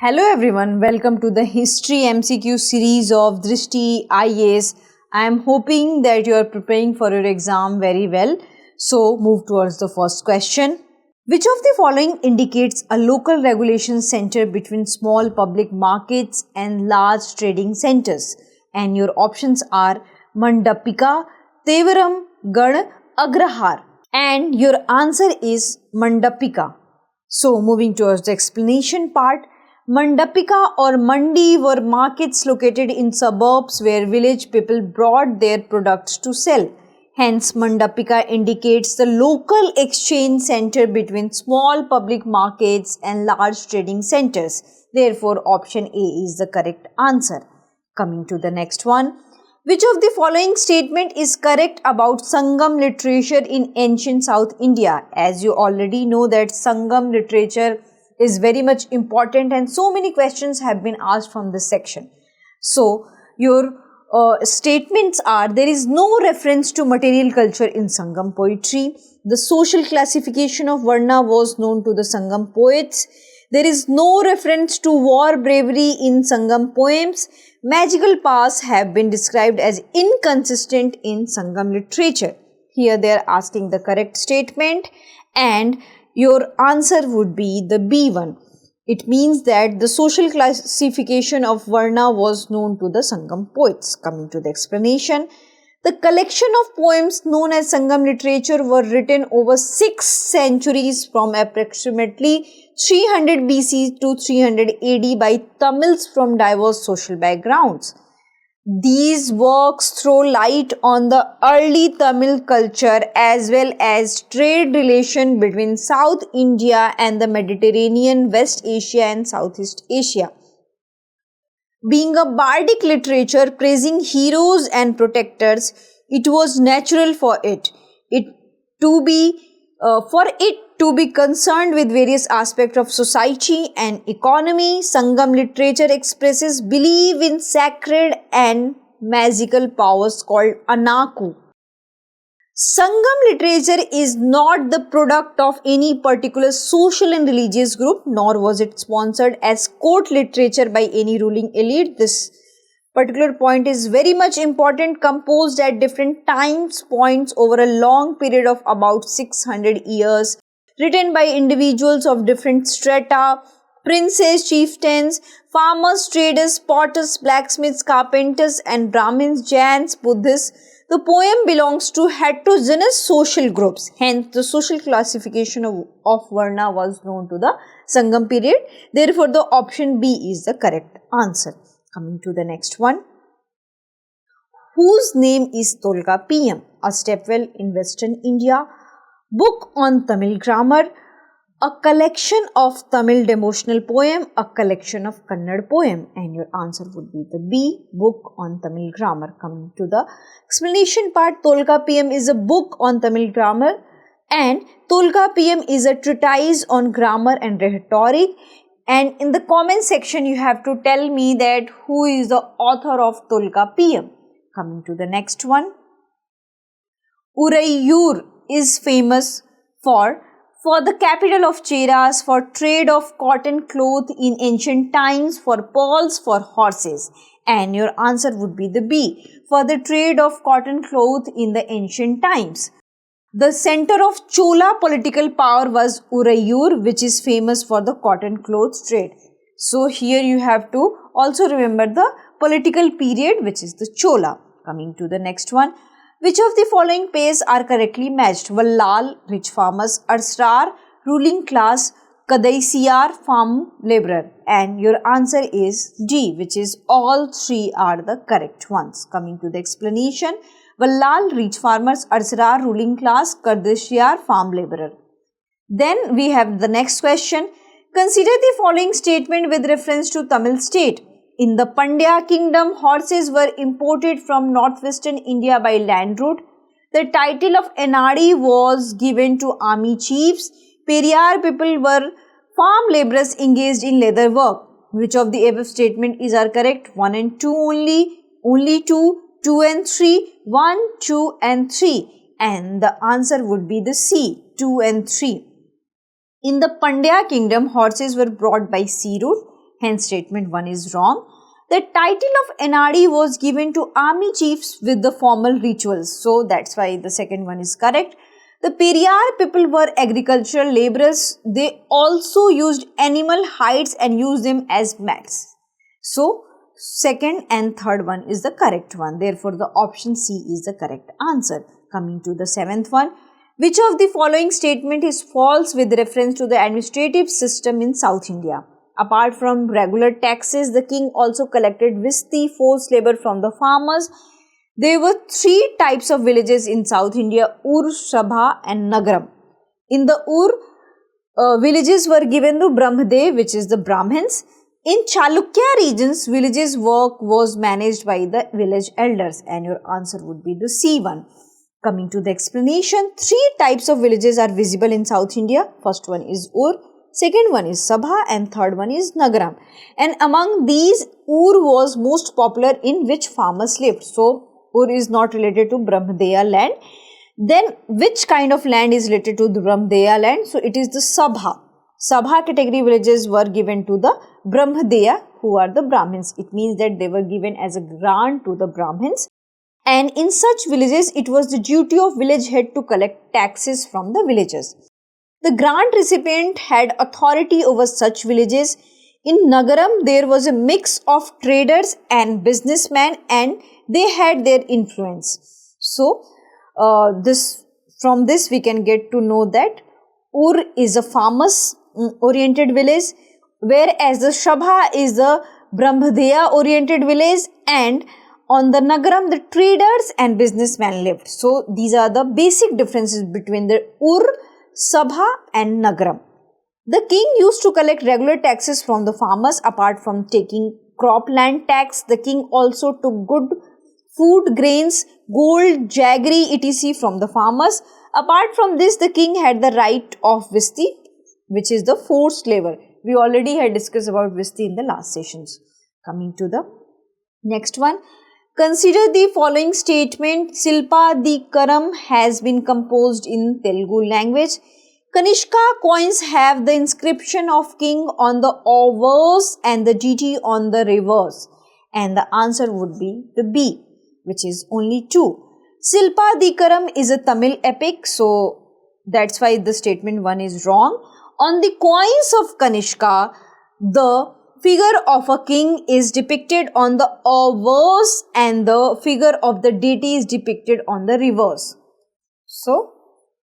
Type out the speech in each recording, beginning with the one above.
Hello everyone, welcome to the History MCQ series of Drishti IAS. I am hoping that you are preparing for your exam very well. So move towards the first question. Which of the following indicates a local regulation center between small public markets and large trading centers? And your options are Mandapika, Tevaram, Gad, Agrahar. And your answer is Mandapika. So moving towards the explanation part. Mandapika or Mandi were markets located in suburbs where village people brought their products to sell. Hence, Mandapika indicates the local exchange center between small public markets and large trading centers. Therefore, option A is the correct answer. Coming to the next one. Which of the following statement is correct about Sangam literature in ancient South India? As you already know that Sangam literature is very much important and so many questions have been asked from this section. So, your statements are: there is no reference to material culture in Sangam poetry. The social classification of Varna was known to the Sangam poets. There is no reference to war bravery in Sangam poems. Magical powers have been described as inconsistent in Sangam literature. Here they are asking the correct statement and your answer would be the B one. It means that the social classification of Varna was known to the Sangam poets. Coming to the explanation, the collection of poems known as Sangam literature were written over 6 centuries from approximately 300 BC to 300 AD by Tamils from diverse social backgrounds. These works throw light on the early Tamil culture as well as trade relation between South India and the Mediterranean, West Asia and Southeast Asia. Being a bardic literature praising heroes and protectors, it was natural for it to be concerned with various aspects of society and economy. Sangam literature expresses belief in sacred and magical powers called Anaku. Sangam literature is not the product of any particular social and religious group, nor was it sponsored as court literature by any ruling elite. This particular point is very much important, composed at different times points over a long period of about 600 years, written by individuals of different strata, princes, chieftains, farmers, traders, potters, blacksmiths, carpenters and Brahmins, Jains, Buddhists. The poem belongs to heterogeneous social groups. Hence, the social classification of Varna was known to the Sangam period. Therefore, the option B is the correct answer. Coming to the next one. Whose name is Tolkapiyam? A stepwell in Western India. Book on Tamil grammar. A collection of Tamil devotional poem, a collection of Kannada poem, and your answer would be the B, book on Tamil grammar. Coming to the explanation part, Tolkapiyam is a book on Tamil grammar and Tolkapiyam is a treatise on grammar and rhetoric. And in the comment section, you have to tell me that who is the author of Tolkapiyam. Coming to the next one, Uraiyur is famous for the capital of Cheras, for trade of cotton cloth in ancient times, for pearls, for horses. And your answer would be the B, for the trade of cotton cloth in the ancient times. The center of Chola political power was Uraiyur, which is famous for the cotton cloth trade. So here you have to also remember the political period, which is the Chola. Coming to the next one. Which of the following pairs are correctly matched? Vallal, rich farmers, Arsrar, ruling class, Kadaisiyar, farm laborer. And your answer is D, which is all three are the correct ones. Coming to the explanation, Vallal, rich farmers, Arsrar, ruling class, Kadaisiyar, farm laborer. Then we have the next question. Consider the following statement with reference to Tamil state. In the Pandya kingdom, horses were imported from northwestern India by land route. The title of Enadi was given to army chiefs. Periyar people were farm laborers engaged in leather work. Which of the above statement is correct? 1 and 2 only 2, 2 and 3, 1, 2 and 3. And the answer would be the C, 2 and 3. In the Pandya kingdom, horses were brought by sea route. Hence statement 1 is wrong. The title of Enadi was given to army chiefs with the formal rituals. So that's why the second one is correct. The Periyar people were agricultural laborers. They also used animal hides and used them as mats. So second and third one is the correct one. Therefore, the option C is the correct answer. Coming to the seventh one. Which of the following statement is false with reference to the administrative system in South India? Apart from regular taxes, the king also collected visti, forced labor from the farmers. There were three types of villages in South India: Ur, Sabha and Nagaram. In the Ur, villages were given to Brahmadev, which is the Brahmins. In Chalukya regions, villages work was managed by the village elders, and your answer would be the C one. Coming to the explanation, three types of villages are visible in South India. First one is Ur, second one is Sabha, and third one is Nagaram. And among these, Ur was most popular in which farmers lived. So, Ur is not related to Brahmadeya land. Then, which kind of land is related to the Brahmadeya land? So, it is the Sabha. Sabha category villages were given to the Brahmadeya, who are the Brahmins. It means that they were given as a grant to the Brahmins. And in such villages, it was the duty of village head to collect taxes from the villagers. The grant recipient had authority over such villages. In Nagaram, there was a mix of traders and businessmen, and they had their influence. So, from this we can get to know that Ur is a farmers oriented village, whereas the Sabha is a Brahmadeya oriented village, and on the Nagaram the traders and businessmen lived. So, these are the basic differences between the Ur, Sabha and Nagaram. The king used to collect regular taxes from the farmers. Apart from taking cropland tax, the king also took good food, grains, gold, jaggery, etc. from the farmers. Apart from this, the king had the right of visti, which is the forced labor. We already had discussed about visti in the last sessions. Coming to the next one. Consider the following statement. Silpadikaram has been composed in Telugu language. Kanishka coins have the inscription of king on the obverse and the deity on the reverse. And the answer would be the B, which is only 2. Silpadikaram is a Tamil epic, so that's why the statement 1 is wrong. On the coins of Kanishka, the figure of a king is depicted on the obverse and the figure of the deity is depicted on the reverse. So,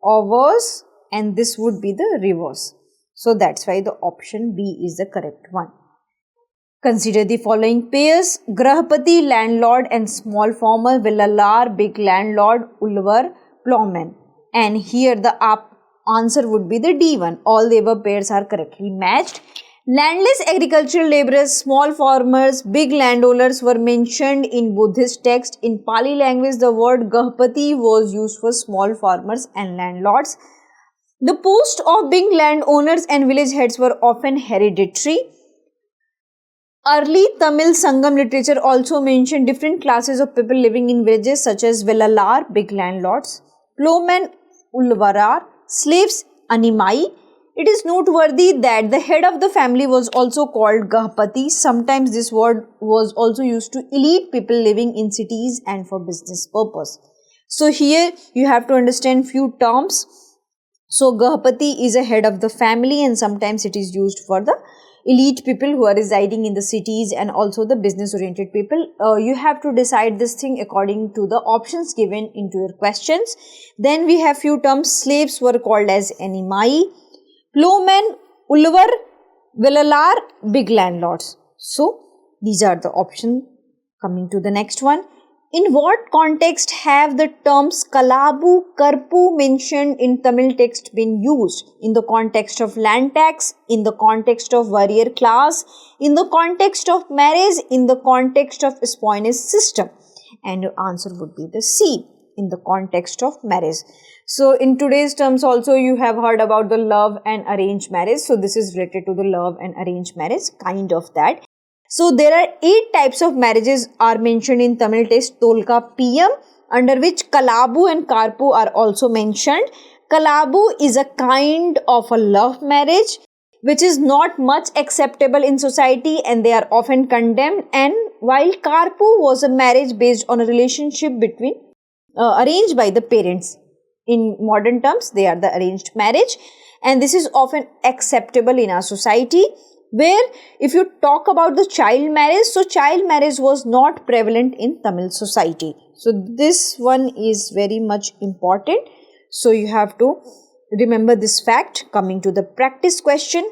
obverse and this would be the reverse. So, that's why the option B is the correct one. Consider the following pairs: Grahapati, landlord, and small farmer; Villalar, big landlord; Ulvar, plowman. And here the answer would be the D one. All the above pairs are correctly matched. Landless agricultural laborers, small farmers, big landowners were mentioned in Buddhist text. In Pali language, the word Grahapati was used for small farmers and landlords. The post of being landowners and village heads were often hereditary. Early Tamil Sangam literature also mentioned different classes of people living in villages such as Vellalar, big landlords; plowmen, Ulvarar; slaves, Animai. It is noteworthy that the head of the family was also called Gahpati. Sometimes this word was also used to elite people living in cities and for business purpose. So here you have to understand few terms. So Gahpati is a head of the family, and sometimes it is used for the elite people who are residing in the cities and also the business oriented people. You have to decide this thing according to the options given into your questions. Then we have few terms. Slaves were called as Animai, plowmen, Ulvar, Vellalar, big landlords. So these are the options. Coming to the next one. In what context have the terms Kalabu, Karpu mentioned in Tamil text been used? In the context of land tax, in the context of warrior class, in the context of marriage, in the context of spoinage system? And your answer would be the C, in the context of marriage. So in today's terms also you have heard about the love and arranged marriage. So this is related to the love and arranged marriage, kind of that. So there are 8 types of marriages are mentioned in Tamil text Tolka PM, under which Kalabu and Karpu are also mentioned. Kalabu is a kind of a love marriage which is not much acceptable in society and they are often condemned. And while Karpu was a marriage based on a relationship between arranged by the parents. In modern terms, they are the arranged marriage, and this is often acceptable in our society. Where if you talk about the child marriage, so child marriage was not prevalent in Tamil society. So this one is very much important. So you have to remember this fact. Coming to the practice question.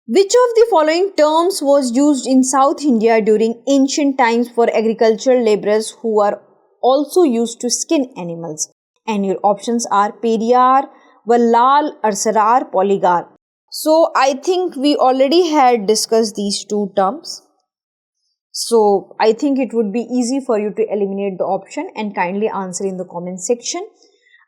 Which of the following terms was used in South India during ancient times for agricultural laborers who are also used to skin animals? And your options are Periyar, Vallal, Arsarar, Polygar. So I think we already had discussed these two terms. So I think it would be easy for you to eliminate the option and kindly answer in the comment section.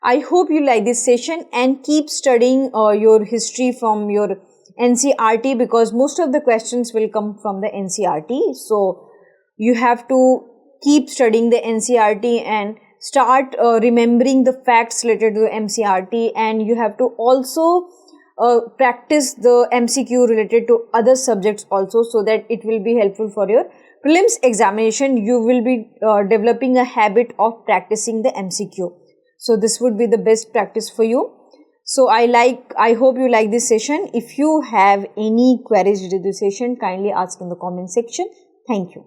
I hope you like this session and keep studying your history from your NCERT, because most of the questions will come from the NCERT. So you have to keep studying the NCERT and start remembering the facts related to the NCERT, and you have to also practice the MCQ related to other subjects also, so that it will be helpful for your prelims examination. You will be developing a habit of practicing the MCQ. So this would be the best practice for you. So I hope you like this session. If you have any queries related to this session, kindly ask in the comment section. Thank you.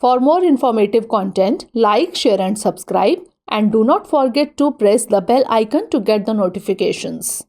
For more informative content, like, share and subscribe, and do not forget to press the bell icon to get the notifications.